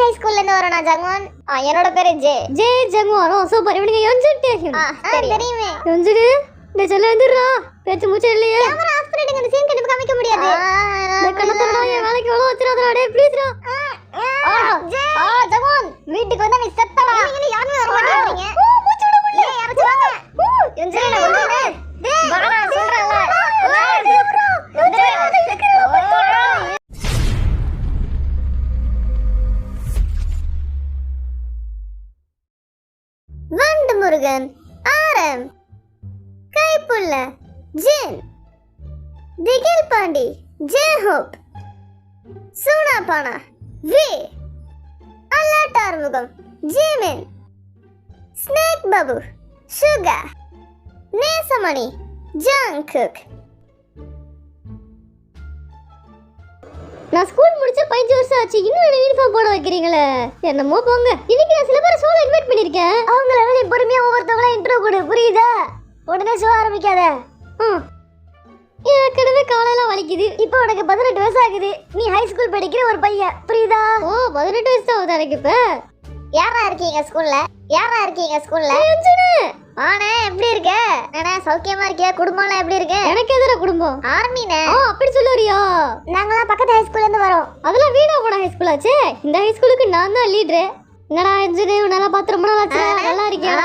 High ஸ்கூல்ல இருந்து வரோம். நான் ஜங்வான். என்னோட பேரு ஜே ஜங்வான். சூப்பர். இவனுங்க யொன்ஜுன். தெரியுமே. யொன்ஜுன் இந்த செல்ல வந்துறா. பேச்சு மூச்சு இல்லையே. கேமரா ஆஃப் பண்ணிடுங்க. இந்த சீன் கண்டிப்பா காமிக்க முடியாது. இந்த கண்ணத்தடா என் வேலைக்கு எவ்வளவு வச்சிராதடா. டேய் ப்ளீஸ்டா. ஜங்வான் வீட்டுக்கு வந்தா நீ செத்தடா. நீங்க யாருமே வர மாட்டீங்க. மூச்சு விட முடியல. யாராச்சும் வாங்க. யொன்ஜுன் வந்து டேய் வாடா சொல்றல. வண்டு முருகன் ஆரம் கைப்புள்ள ஜின் திகில் பாண்டி ஜெயஹோப் சூனாபானா வி அல்லாட்டார்முகம் Jimin snake Babu Suga Nesamani Jungkook. நான் ஸ்கூல் முடிச்சு 5 வருஷம் ஆச்சு. இன்னும் என்ன யூனிஃபார்ம் போட வைக்கிறீங்களே. என்னமோ போங்க. இன்னைக்கு நான் சில பேரை ஷோல இன்வைட் பண்ணிருக்கேன். அவங்கள நீ பொறுமையா ஒவ்வொருத்தவங்களா இன்ட்ரோ கொடு. புரியுதா? உடனே ஷோ ஆரம்பிக்காத. ஏற்கனவே காலையில வலிக்குது. இப்போ உனக்கு 18 வயசு ஆகுது. நீ ஹை ஸ்கூல் படிக்கிற ஒரு பையன். புரியுதா? 18 வயசு தான் ஆகுது எனக்கு இப்ப. யாரா இருக்கீங்க ஸ்கூல்ல? ஆனே எப்படி இருக்க? நானே சௌக்கியமா இருக்கியா? குடும்பம்லாம் எப்படி இருக்கு? எனக்கு எதிர குடும்பம் ஆர்மினே. அப்படி சொல்லுறியா? நாங்கலாம் பக்கத்து ஹை ஸ்கூல்ல இருந்து வரோம். அதெல்லாம் வீணா போன ஹை ஸ்கூல் ஆச்சே. இந்த ஹை ஸ்கூலுக்கு நான் தான் லீடர். என்னடா இன்ஜினியர் நல்லா பாத்து ரொம்ப நாள் ஆச்சு. நல்லா இருக்கியா?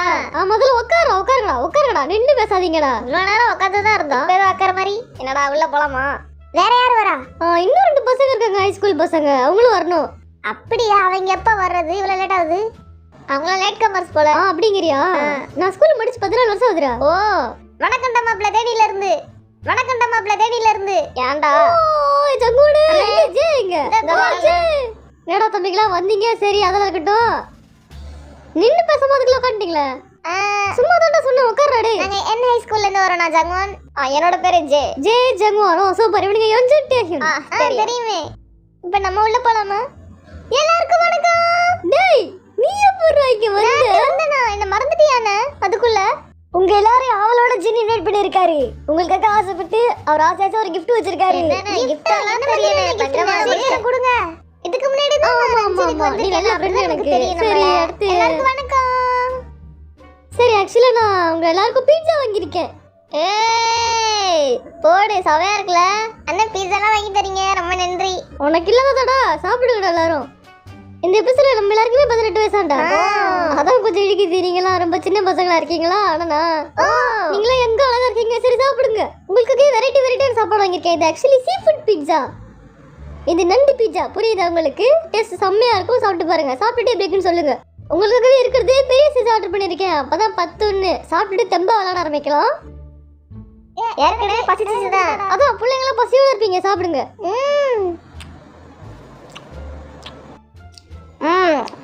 முதல்ல உட்காருங்கடா. நின்னு பேசாதீங்கடா. இவ்வளவு நேரம் உட்கார்ந்து தான் இருந்தோம். பேர் உட்கார மாதிரி. என்னடா உள்ள போலாமா? வேற யார் வரா? இன்னும் 2 பசங்க இருக்காங்க ஹை ஸ்கூல் பசங்க. அவங்களும் வரணும். அப்படியா? அவங்க எப்ப வர்றது? இவ்வளவு லேட் ஆகுது. அவங்க லேட் கமர்ஸ் போல. அப்படிங்கறியா? நான் ஸ்கூல் முடிச்சு 14 வருஷம் ஆகுதுடா. வணக்கம்டா மாப்ள தேடில இருந்து. ஏன்டா? ஜங்குனே ஜேங்க. என்னடா தம்பிங்களா வந்தீங்க? சரி அதெல்லாம் இருக்கட்டும். நின்னு பேசும்போதுக்குள்ள உட்கார்ந்தீங்களா? சும்மா தான்டா சொன்னேன். உட்கார்றா டேய். நாங்க என் ஹை ஸ்கூல்ல இருந்து வரோம். நான் ஜங்வான். என்னோட பேரு ஜே ஜங்குவான். சூப்பர். இவனுங்க யொன்ஜுன். தெரியுமே. இப்போ நம்ம உள்ள போலாமா? எல்லாருக்கும் வணக்கம். டேய் நீ எப்பறா இங்க வந்தனா? என்ன மறந்துட்டியானே? அதுக்குள்ள உங்க எல்லாரையும் அவளோட ஜின் இன்வைட் பண்ணிருக்காரு. உங்களுக்காக ஆசைப்பட்டு அவர் ஆசையாச்ச ஒரு gift வச்சிருக்காரு. gift எல்லாம் தெரியல. கொஞ்சம் கொடுங்க. இதுக்கு முன்னாடி தான் நீ நல்ல ஃப்ரெண்ட் எனக்கு. சரி அடுத்து எல்லாருக்கும் வணக்கம். சரி ஆக்சுவலா நான் உங்க எல்லாருக்கும் பீட்சா வாங்கியிருக்கேன். போடு சவையா இருக்குல. அண்ணன் பீட்சாலாம் வாங்கி தரீங்க. ரொம்ப நன்றி. உனக்கு இல்லாதடா. சாப்பிடுங்கடா எல்லாரும். இந்த எபிசோட்ல நம்ம எல்லாருக்குமே 18 வயசாண்டா. அதான் கொஞ்சம் இழுக்குது. நீங்களாம் ரொம்ப சின்ன பசங்களா இருக்கீங்களா? ஆனா நீங்களாம் எங்க அழகா இருக்கீங்க. சரி சாப்பிடுங்க. உங்களுக்கு வெரைட்டியான சாப்பாடு வாங்கியிருக்கேன். இது ஆக்சுவலி சீ ஃபுட் பீட்சா. இது நண்டு பீட்சா. புரியுதா உங்களுக்கு? டேஸ்ட் செம்மையா இருக்கும். சாப்பிட்டு பாருங்க. சாப்பிட்டுட்டு எப்படி இருக்குன்னு சொல்லுங்க. உங்களுக்காகவே இருக்கிறது பெரிய சைஸ் ஆர்டர் பண்ணியிருக்கேன். அப்பதான் 10 சாப்பிட்டுட்டு தெம்பா விளையாட ஆரம்பிக்கலாம். ஏற்கனவே பசிச்சுதான். அதான் பிள்ளைங்களாம் பசியோட இருப்பீங்க. சாப்பிடுங்க.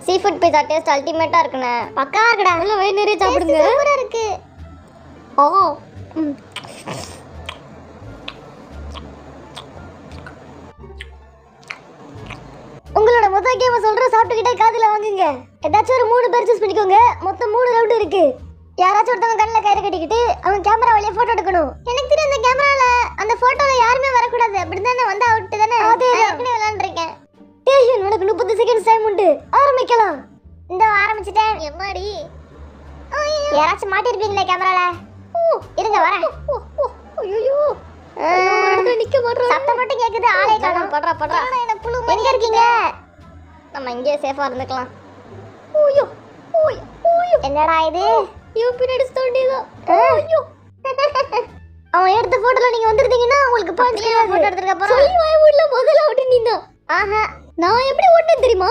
சீ ஃபுட் பீட்சா டேஸ்ட் அல்டிமேட்டா இருக்குனே. பக்காவா இருக்குடா. நல்லா வயிறு நிறைய சாப்பிடுங்க. சூப்பரா இருக்கு. உங்களோட மொத்த கேம சொல்ற. சாப்பிட்டுக்கிட்டே காதுல வாங்குங்க. ஏதாச்சும் ஒரு 3 பேர் சூஸ் பண்ணிக்கோங்க. மொத்தம் 3 ரவுண்ட் இருக்கு. யாராச்சும் ஒருத்தவங்க கண்ணில் கயிறு கட்டிக்கிட்டு அவங்க கேமரா வழியா போட்டோ எடுக்கணும். எனக்கு தெரியும் அந்த கேமரால அந்த போட்டோல யாருமே வரக்கூடாது. அப்படிதானே வந்து அவுட் தானே. ஏற்கனவே விளையாண்டுருக்கேன். உனக்கு 30 செகண்ட்ஸ் டைம் உண்டு. ஆரம்பிக்கலாம். இந்த ஆரம்பிச்சிட்டேன். எம்மாடி யாராச்சும் மாட்டிருப்பீங்களே கேமரால. இருங்க வரேன். ஐயோ நிக்க மாட்டேன். சத்தம் மட்டும் கேக்குது. ஆளே காணோம். படுறா. எங்க இருக்கீங்க? நம்ம இங்கே சேஃபா இருந்துக்கலாம். என்னடா இது? இவன் பின்னாடி ஸ்டோண்டிதா. அவன் எடுத்த போட்டோல நீங்க வந்திருந்தீங்கன்னா உங்களுக்கு பாயிண்ட்ஸ் கிடையாது. போட்டோ எடுத்துக்க அப்புறம் சொல்லி வாய் மூடல. முதல்ல அவுட் நீங்க. நான் எப்படி ஓட்டேன் தெரியுமா?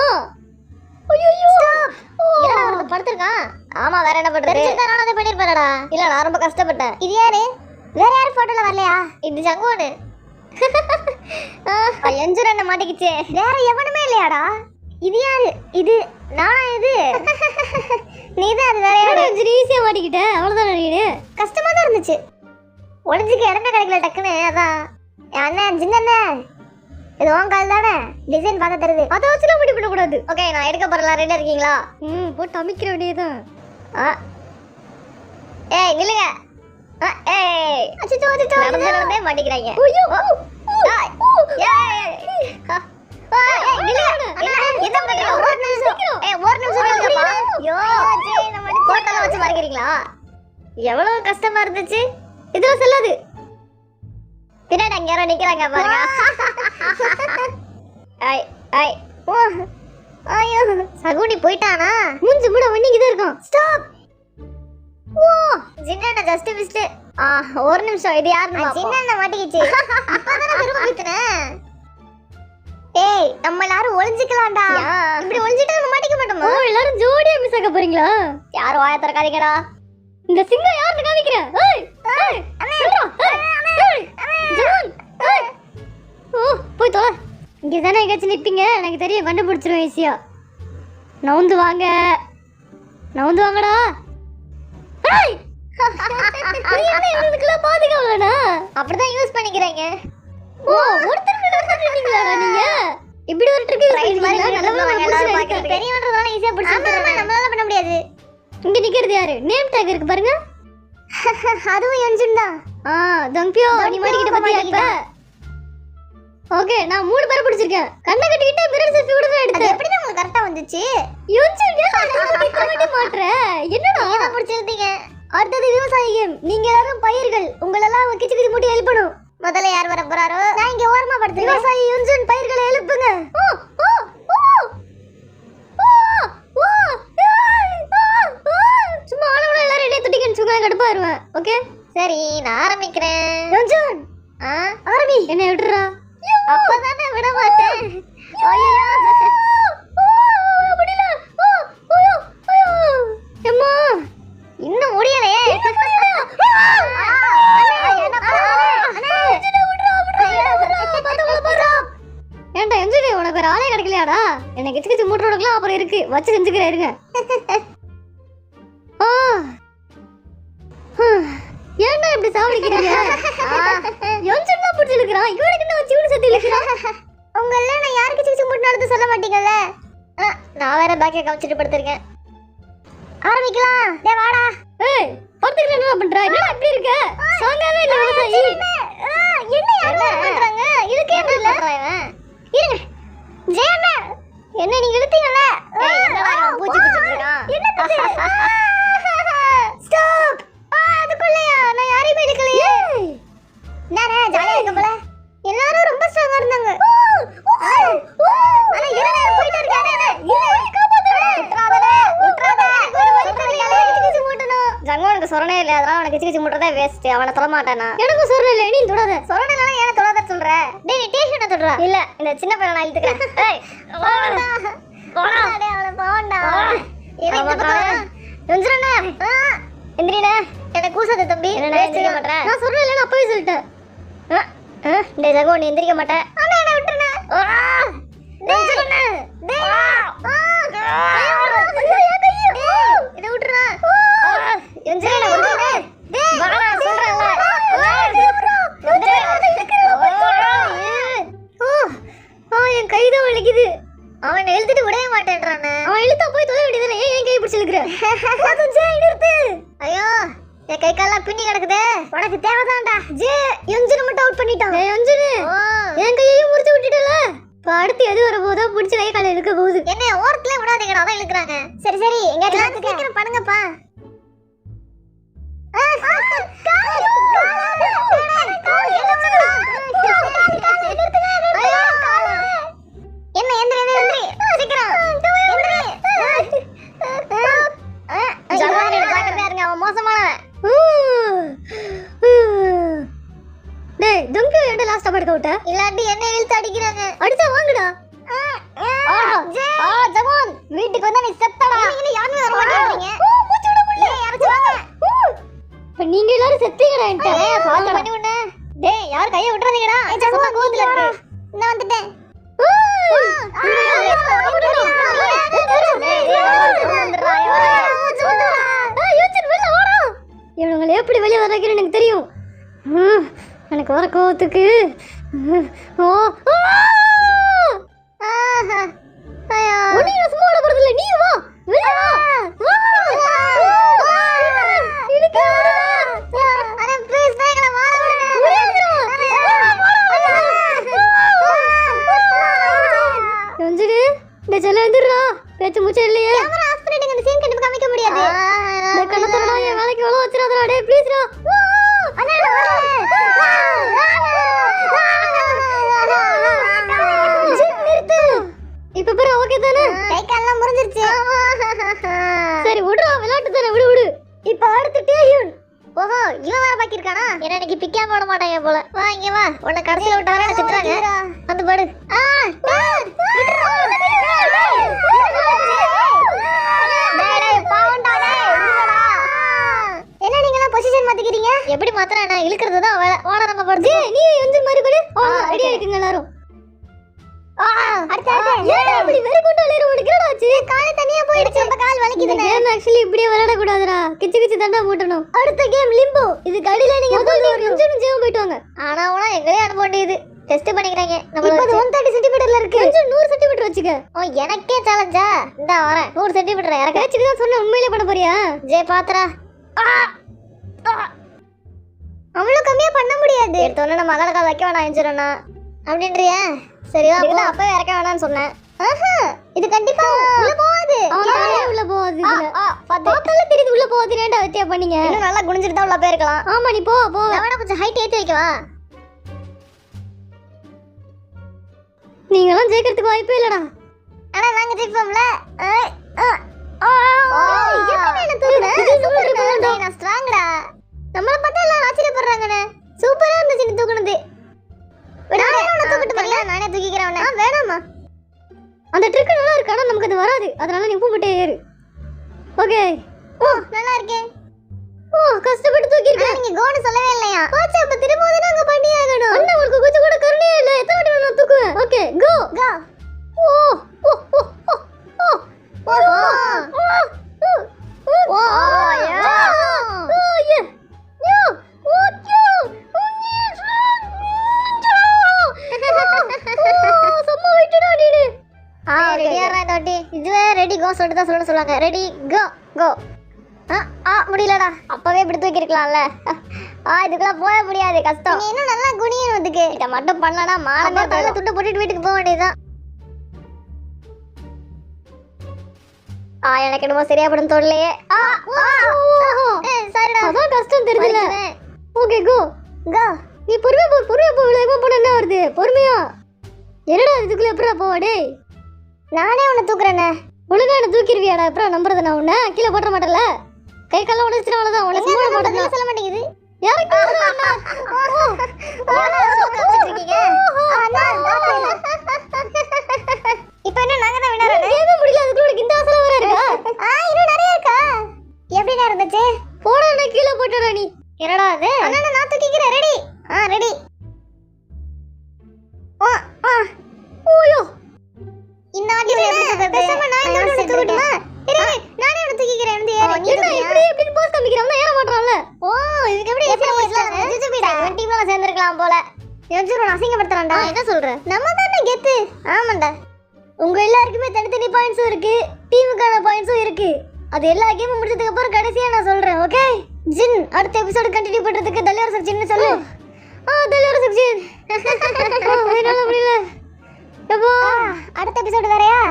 அவனுக்கு படுத்திருக்கான். ஆமா வேற என்ன பண்றது? நானும் அதை பண்ணிருப்பேன்டா. இல்ல நான் ரொம்ப கஷ்டப்பட்டேன். இது யாரு? வேற யாரு போட்டோல வரலையா? இது ஜங்குவானு. யொன்ஜுன் என்ன மாட்டிக்கிச்சே. வேற எவனுமே இல்லையாடா? இது யாரு? இது நானா? இது நீதான். அது வேற யாரு? ஈஸியா மாட்டிக்கிட்ட. அவ்வளவுதான். நீ கஷ்டமா தான் இருந்துச்சு. ஒளிஞ்சுக்கு இடமே கிடைக்கல டக்குன்னு. அதான் அண்ணன் ஜின்னண்ணே இது உன் கால் தானே? டிசைன் பார்க்க தருது. அதை வச்சுலாம் முடி பண்ணக்கூடாது. ஓகே நான் எடுக்க போறேன். ரெடியா இருக்கீங்களா? போட்டு அமைக்கிற வேண்டியதுதான். ஏய் நில்லுங்க. நடந்தே மாட்டிக்கிறாங்க. எவ்வளவு கஷ்டமா இருந்துச்சு. இதெல்லாம் செல்லாது. பின்னாடி அங்க யாரோ நிக்கிறாங்க பாருங்க. ஐ ஐ ஓ ஐயோ சகுனி போயிட்டானா? மூஞ்சி மூட வண்டிக்கு தான் இருக்கான். ஸ்டாப். ஓ ஜின்னண்ணா ஜஸ்ட் மிஸ்ட். ஒரு நிமிஷம் இது யாருன்னு பாப்போம். ஜின்னண்ணா மாட்டிக்கிச்சு. இப்பதானே திரும்ப குத்துன. ஏய் நம்ம எல்லாரும் ஒளிஞ்சிக்கலாம்டா. இப்படி ஒளிஞ்சிட்டா நம்ம மாட்டிக்க மாட்டோமா? ஓ எல்லாரும் ஜோடியா மிஸ் ஆக போறீங்களா? யாரும் வாய திறக்காதீங்கடா. இந்த சிங்கம் யாருன்னு காமிக்கிறேன். ஏய் ஏய் சொல்றா. ஏய் ஜவான். ஏய் ஓ போய் தொலை. இங்க தானே எங்கேயாச்சும் நிப்பீங்க. எனக்கு தெரியும் கண்டுபிடிச்சிருவேன் ஈஸியா. நவுந்து வாங்க. நவுந்து வாங்கடா. ஏய் நீ என்ன இவனுக்குலாம் பாதுகாவலனா? அப்படிதான் யூஸ் பண்ணிக்கிறீங்க. ஓ ஒருத்தருக்கு நடந்துட்டீங்களாடா நீங்க? இப்படி ஒரு ட்ரிக் யூஸ் பண்ணீங்களா? நல்லவங்க எல்லாரும் பாக்குறது. பெரியவன்றதால ஈஸியா பிடிச்சிடுறாங்க. நம்மளால பண்ண முடியாது. இங்க நிக்கிறது யாரு? நேம் டேக் இருக்கு பாருங்க. அதுவும் என்ஜின் தான். தம்பியோ நீ மாட்டிக்கிட்ட பத்தியா இப்ப? ஓகே நான் 3 பேரை பிடிச்சிருக்கேன். கண்ணை கட்டிக்கிட்டு மிரர் செல்ஃபி கூட தான் எடுத்தேன். எப்படி உங்களுக்கு கரெக்ட்டா வந்துச்சு? யோசிச்சுங்க நான் கட்டி மாட்றேன். என்னடா நீங்க பிடிச்சிருந்தீங்க. அடுத்தது விவசாய கேம். நீங்க எல்லாரும் பயிர்கள். உங்களெல்லாம் கிச்சு கிச்சு மூட்டி எழுப்பணும். முதல்ல யார் வர போறாரோ? நான் இங்க ஓரமா படுத்து. விவசாயி யுன்ஜுன் பயிர்களை எழுப்புங்க. ஓ ஓ ஓ ஓ ஓ சும்மா ஆனவன எல்லாரும் என்ன துட்டிக்கன்னு சும்மா கடுப்பா இருவேன். ஓகே சரி நான் ஆரம்பிக்கிறேன். யுன்ஜுன் ஆரம்பி. என்ன விட்டுறா? அப்பதானே விட மாட்டேன். ஐயோ முடியல. ஓ ஐயோ ஐயோ அம்மா இன்னும் முடியலையே. ஏன்டா எஞ்சுடி உனக்கு ஒரு ஆளே கிடைக்கலையாடா? எனக்கு கிச்சு கிச்சு மூட்டோடலாம் அப்புறம் இருக்கு வச்சு செஞ்சுக்கிறேன் இருங்க. ஏன்டா இப்படி சாவடிக்கிறீங்க? எஞ்சுன்னா பிடிச்சி இழுக்கிறான். இவனுக்கு என்ன வச்சு இவனு சத்தி இழுக்கிறான்? உங்கள நான் யாருக்கு கிச்சு மூட்டு நடந்து சொல்ல மாட்டீங்கல்ல. நான் வேற பேக்கை கமிச்சிட்டு படுத்திருக்கேன். ஆரம்பிக்கலாம். டேய் வாடா. ஏய் படுத்துக்கிட்டு என்ன பண்ற? என்னடா இப்படி இருக்க? சாங்காவே இல்ல விவசாயி. என்ன யார் பண்றாங்க? இதுக்கு என்ன இல்ல? இருங்க. ஜெயண்ணா என்ன நீங்க இழுத்தீங்கல? என்னடா பூச்சி பிடிச்சிட்டு இருக்கான்? என்ன ஸ்டாப். அதுக்குள்ளயா நான் யாரையும் இழுக்கலையே. நானே ஜாலியா இருக்க போல. எல்லாரும் ரொம்ப ஸ்ட்ராங்கா இருந்தாங்க. அட இருங்க போயிட்டு இருக்கானே. ஜங்கோனுக்கு சொரணே இல்ல. அதனால அவனுக்கு கிச்சு கிச்சு முட்டுறதே வேஸ்ட். அவனை தொட மாட்டானா? எனக்கு சொரணை இல்ல. நீ தொடாத. சொரணை இல்ல ஏன் தொடாத சொல்ற? டேய் நீ டேஷனை தொடுறா. இல்ல இந்த சின்ன பையனை நான் இழுத்துக்கிறேன். ஏய் போடா போடா. டேய் அவன போடா. எனக்கு பக்கத்துல நெஞ்சறனே. எந்திரிடா. என்ன கூசத தம்பி. வேஸ்ட் செய்ய மாட்டற. நான் சொரணை இல்ல அப்பவே சொல்லிட்டேன். டேய் ஜங்கோ நீ எந்திரிக்க மாட்டே. அண்ணா என்ன விட்டுறனே. டேய் நெஞ்சறனே. டேய் இத விட்டுறா. எந்திரனே விட்டுறனே. டேய் வாடா சொல்றேன்ல. என் கைதான் வலிக்குது. அவன் எழுதிட்டு விடவே மாட்டேன்றானே. அவன் இழுத்தா போய் தொலை வேண்டியதானே. ஏன் கை பிடிச்சு இழுக்கிற? ஐயோ என் கை கால்லாம் பின்னி கிடக்குதே. உனக்கு தேவைதான்டா. ஜே என்ஜினை மட்டும் அவுட் பண்ணிட்டான். என்ஜின் என் கையையும் முறிச்சு விட்டுட்டல. இப்ப அடுத்து எது வர போதோ பிடிச்ச கை கால இழுக்க போகுது. என்ன ஓரத்துல விடாதீங்கடா. அதான் இழுக்குறாங்க. சரி சரி எங்கயாச்சும் சீக்கிரம் பண்ணுங்கப்பா. என்ன எந்திரி எந்திரி சீக்கிரம் எந்திரி. ஜவான் ஜாக்கிரதையா இருங்க. அவன் மோசமானவன். டேய் தும்பி எங்க லாஸ்டா படுக்க விட்ட? இல்லாட்டி என்ன இழுத்து அடிக்கிறாங்க. அடிச்சா வாங்குடா. ஜவான் வீட்டுக்கு வந்தா நீ செத்தடா. நீங்க யாருமே வர மாட்டேங்கறீங்க. மூச்சு விட முடியல. யாராச்சும் வாங்க. இப்ப நீங்க எல்லாரும் செத்தீங்கடா என்கிட்ட. ஃபாலோ பண்ணி உன்ன. டேய் யார் கைய விட்டுறாதீங்கடா. ஜவான் கோவத்துல இருக்கு. நான் வந்துட்டேன். இவனுங்களை எப்படி வெளியே வர வைக்கிறேன்னு எனக்கு தெரியும். எனக்கு வர கோவத்துக்கு சும்மா விட போறது இல்லை. நீ வா வெளியே வா. பேச்சு மூச்சா இல்லையே. பண்ணிடுங்க இந்த சீன் கண்டிப்பா காமிக்க முடியாது இந்த கண்ணத்தடா என் வேலைக்கு எவ்வளவு வச்சிராதடா டேய் ப்ளீஸ்டா இப்ப பேர் ஓகே தானே கை கால்லாம் முறிஞ்சிருச்சு சரி விடுடா விளையாட்டு தானே விடு விடு இப்போ அடுத்து டேயூன் ஓஹோ இவன் வேற பாக்கி இருக்கானா என்ன இன்னைக்கு பிக்காம போட மாட்டாங்க போல வா இங்க வா உன்னை கடைசில விட்டு வர திட்டுறாங்க வந்து பாடு என்ன நீங்க பொசிஷன் மாத்திக்கிறீங்க எப்படி மாத்துறா நான் இழுக்கிறது தான் ஓட நம்ம படுது நீ வந்து மாதிரி பாடு ரெடியா இருக்கீங்க எல்லாரும் இப்படி வெறி கொண்டு அலையற உனக்கு என்னடா ஆச்சு கால் தனியா போயிடுச்சு நம்ம கால் வலிக்குதுனே கேம் एक्चुअली இப்படியே விளையாட கூடாதுடா கிச்சு கிச்சு தண்டா போடணும் அடுத்த கேம் லிம்போ இது கடில நீங்க முதல்ல ஒரு நிமிஷம் ஜெயம் போயிட்டு வாங்க ஆனா உனா எங்களே அனுப்ப வேண்டியது டெஸ்ட் பண்ணிக்கறாங்க நம்ம இப்போ 130 சென்டிமீட்டர்ல இருக்கு கொஞ்சம் 100 சென்டிமீட்டர் வச்சுக்க ஓ எனக்கே சேலஞ்சா இந்தா வரேன் 100 சென்டிமீட்டர் இறக்க கேட்சி தான் சொன்ன உண்மையிலே பண்ண போறியா ஜே பாத்ரா அவ்வளவு கம்மியா பண்ண முடியாது எடுத்தோன்னே நம்ம மகள கால் வைக்க வேணாம் எஞ்சிரனா அப்படின்றியா சரியா அப்போ அப்பவே இறக்க வேணாம்னு சொன்னேன் இது கண்டிப்பா உள்ள போகாது உள்ள போகாது இதுல பார்த்தாலே தெரியுது உள்ள போகாது ஏன்டா வெத்தியா பண்ணீங்க இன்னும் நல்லா குனிஞ்சிட்டு தான் உள்ள போயிருக்கலாம் ஆமா நீ போ போ நான் கொஞ்சம் ஹைட் ஏத்தி வைக்கவா நீங்கலாம் ஜெயிக்கிறதுக்கு வாய்ப்பே இல்லடா ஆனா நாங்க ஜெயிப்போம்ல நான் ஸ்ட்ராங்டா நம்மள பார்த்தா எல்லாரும் ஆச்சரியப்படுறாங்கண்ணே சூப்பரா இருந்துச்சு நீ தூக்குனது நானே தூக்கிக்கிறேன் வேணாமா அந்த ட்ரிக் நல்லா இருக்கு ஆனா நமக்கு அது வராது அதனால நீ பூமிட்டே ஏறு ஓகே ஓ நல்லா இருக்கே ஓ கஷ்டப்பட்டு தூக்கிருக்கேன் நீங்க கோன்னு சொல்லவே இல்லையா போச்சு அப்ப திரும்ப நாங்க பண்ணி ஆகணும் அண்ணா உனக்கு கொஞ்சம் கூட கருணையே இல்ல எத்தனை வாட்டி நான் தூக்குவேன் ஓகே கோ கோ ஓ ஓ ஓ ஓ ஓ ஓ இதுவே ரெடி கோ சொல்லிட்டு தான் சொல்லுவாங்க ரெடி கோ கோ முடியலடா அப்பவே இப்படி தூக்கிருக்கலாம்ல இதுக்கெல்லாம் போக முடியாது கஷ்டம் நீ இன்னும் நல்லா குனியணும் இதுக்கு இதை மட்டும் பண்ணலனா மானமே தலை துட்டு போட்டுட்டு வீட்டுக்கு போக வேண்டியதுதான் எனக்கு என்னமோ சரியா படும் தோடலையே சரிடா அதான் கஷ்டம் தெரியல ஓகே கோ கோ நீ பொறுமையா போ வேகமா போன என்ன வருது பொறுமையா என்னடா இதுக்குள்ள எப்படா போவா டேய் நானே உன்னை தூக்குறேனே ஒழுங்கா என்ன தூக்கிடுவியாடா எப்படா நம்புறது நான் உன்னை கீழே போட மாட்டல கை கால உடைச்சிட்டு அவ்வளவுதான் உன்னை சும்மா மாட்டேன் சொல்ல மாட்டேங்குது யாருக்கு இப்ப என்ன நாங்க தான் வினர் கேமே முடியல அதுக்குள்ள உனக்கு இந்த ஆசை வேற இருக்கா இன்னும் நிறைய இருக்கா எப்படிடா இருந்துச்சு போடா நான் கீழே போட்டுடா நீ என்னடா அது அண்ணா நான் தூக்கிக்கிறேன் ரெடி ரெடி ஓயோ இந்த வாட்டி பேசாம நான் இன்னொரு தூக்கிட்டுமா நானே உன்னை தூக்கிக்கிறேன் வந்து ஏறு என்ன இப்படி போஸ் காமிக்கறவனா ஏற மாட்டறான்ல இதுக்கு எப்படி ஈஸியா டீம்ல சேர்ந்திருக்கலாம் போல எஞ்சிரு அசிங்கப்படுத்துறான்டா என்ன சொல்ற நம்ம தானே கெத்து ஆமாண்டா உங்க எல்லாருக்குமே தனித்தனி பாயிண்ட்ஸும் இருக்கு டீமுக்கான பாயிண்ட்ஸும் இருக்கு அது எல்லா கேமும் முடிச்சதுக்கு அப்புறம் கடைசியா நான் சொல்றேன் ஓகே ஜின் அடுத்த எபிசோட் கண்டினியூ பண்றதுக்கு தல்லியார் செக்ஷன் சொல்லு தல்லியார் செக்ஷன் என்னால முடியல அடுத்த எபிசோட் வேறயா